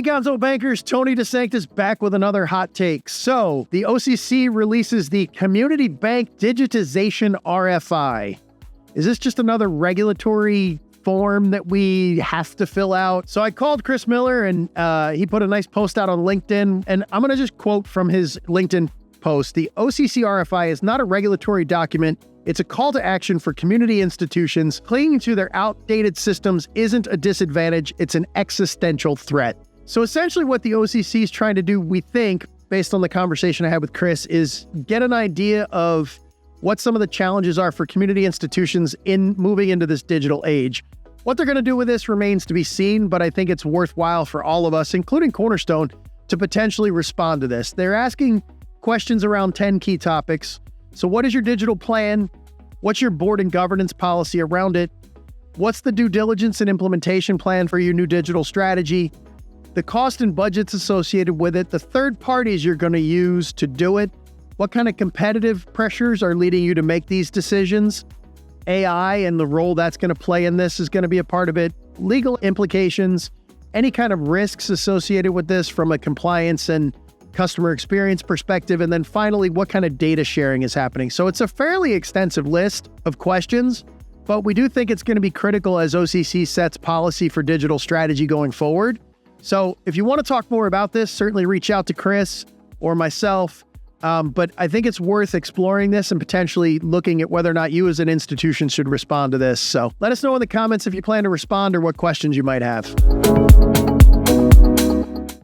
Gonzo Bankers, Tony DeSanctis back with another hot take. So, the OCC releases the Community Bank Digitization RFI. Is this just another regulatory form that we have to fill out? So I called Chris Miller and he put a nice post out on LinkedIn, and I'm going to just quote from his LinkedIn post. The OCC RFI is not a regulatory document. It's a call to action for community institutions. Clinging to their outdated systems isn't a disadvantage, it's an existential threat. So essentially what the OCC is trying to do, we think, based on the conversation I had with Chris, is get an idea of what some of the challenges are for community institutions in moving into this digital age. What they're going to do with this remains to be seen, but I think it's worthwhile for all of us, including Cornerstone, to potentially respond to this. They're asking questions around 10 key topics. So what is your digital plan? What's your board and governance policy around it? What's the due diligence and implementation plan for your new digital strategy? The cost and budgets associated with it, the third parties you're going to use to do it, what kind of competitive pressures are leading you to make these decisions? AI and the role that's going to play in this is going to be a part of it. Legal implications, any kind of risks associated with this from a compliance and customer experience perspective, and then finally, what kind of data sharing is happening. So it's a fairly extensive list of questions, but we do think it's going to be critical as OCC sets policy for digital strategy going forward. So if you want to talk more about this, certainly reach out to Chris or myself. But I think it's worth exploring this and potentially looking at whether or not you as an institution should respond to this. So let us know in the comments if you plan to respond or what questions you might have.